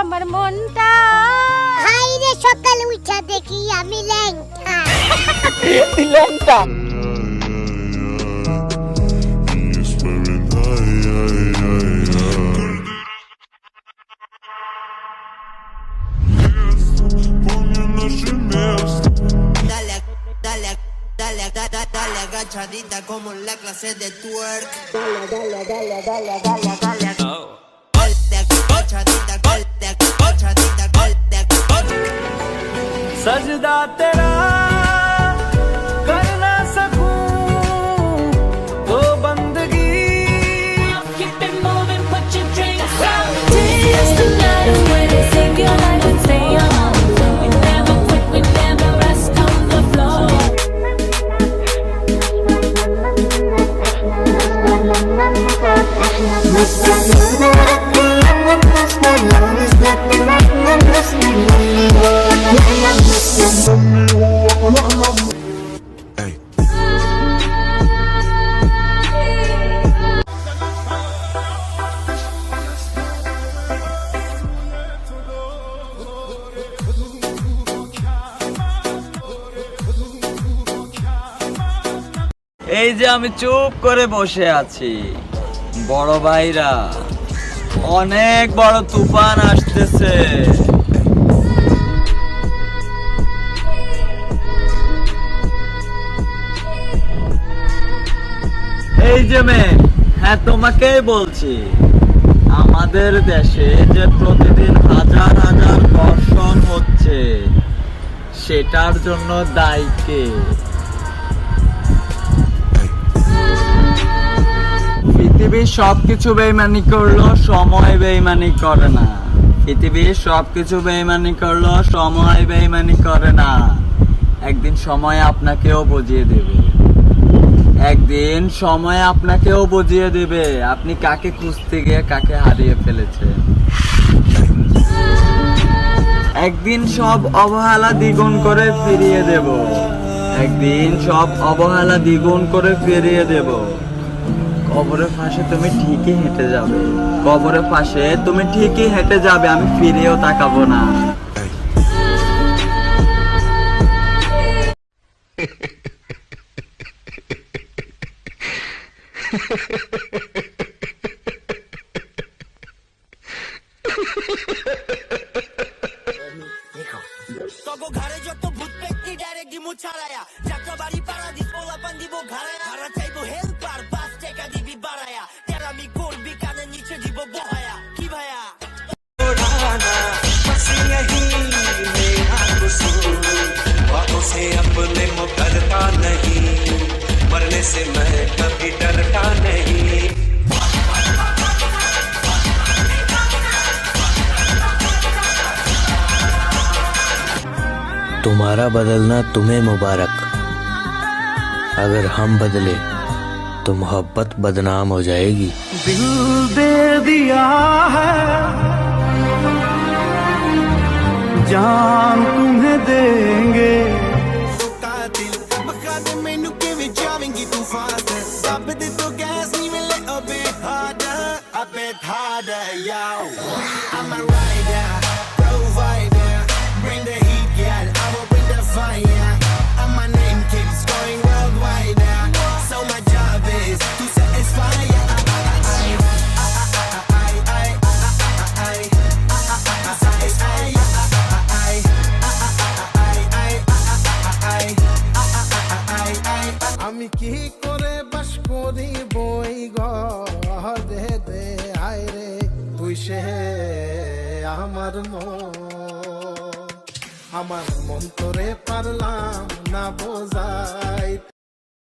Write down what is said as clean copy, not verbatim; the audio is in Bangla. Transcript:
আমার মনটা। হাই রে সকালে উঠা দেখি আমি ল্যাংটা। ল্যাংটা। Dale agachadita como en la clase de twerk. सजदा तेरा कर ना सकूं तो बंदगी। Keep it moving, put your drinks down. Dance the night away, sing your life and stay on. We never quit, we never rest on the floor. এই যে আমি চুপ করে বসে আছি, বড় ভাইরা অনেক বড় তুফান আসতেছে। এই যে মেয়ে, হ্যাঁ তোমাকেই বলছি, আমাদের দেশে যে প্রতিদিন হাজার হাজার ধর্ষণ হচ্ছে সেটার জন্য দায়ী কে? পৃথিবীর সবকিছু বেইমানি করলো, সময় বেইমানি করে না। পৃথিবীর সবকিছু বেইমানি করলো, সময় বেইমানি করে না। একদিন সময় আপনাকেও বুঝিয়ে দেবে, একদিন সময় আপনাকেও বুঝিয়ে দেবে আপনি কাকে খুঁজতে গিয়ে কাকে হারিয়ে ফেলেছেন। একদিন সব অবহেলা দ্বিগুণ করে ফিরিয়ে দেব, একদিন সব অবহেলা দ্বিগুণ করে ফিরিয়ে দেব। কবরের পাশে তুমি ঠিকই হেঁটে যাবে, কবরের পাশে তুমি ঠিকই হেঁটে যাবে, আমি ফিরেও তাকাবো না। তগো ঘরে যত ভূত পেটনি ডাইরেক্ট দিমু ছাড়ায়া, যাত্রা বাড়ি পাড়া দিস পোলাপান দিব ঘাড়ায়া, ভাড়া চাইবো হেল্পার 5 টাকা দিবি বাড়ায়া, তেরামি করবি কানে নিচে দিব বহায়া। কি ভাইয়া से अपने मुकरता नहीं, मरने से मैं कभी डरता नहीं। तुम्हारा बदलना तुम्हें मुबारक, अगर हम बदले तो मोहब्बत बदनाम हो जाएगी। दिल दे दिया है, जान तुम्हें देंगे। कातिल बखा दे मैनू किवें जावेंगी तू फास्ट, दब दे तो गैस नी मिले a bit harder, yo. I'm a rider, provider, bring the heat, girl, I will bring the fire. And my name keeps going worldwide, so my job is to satisfy ya. আমি কি করে বাস করি বই ঘর দে দে আয় রে তুই সে আমার মন তোরে পারলাম না বোঝাইতে।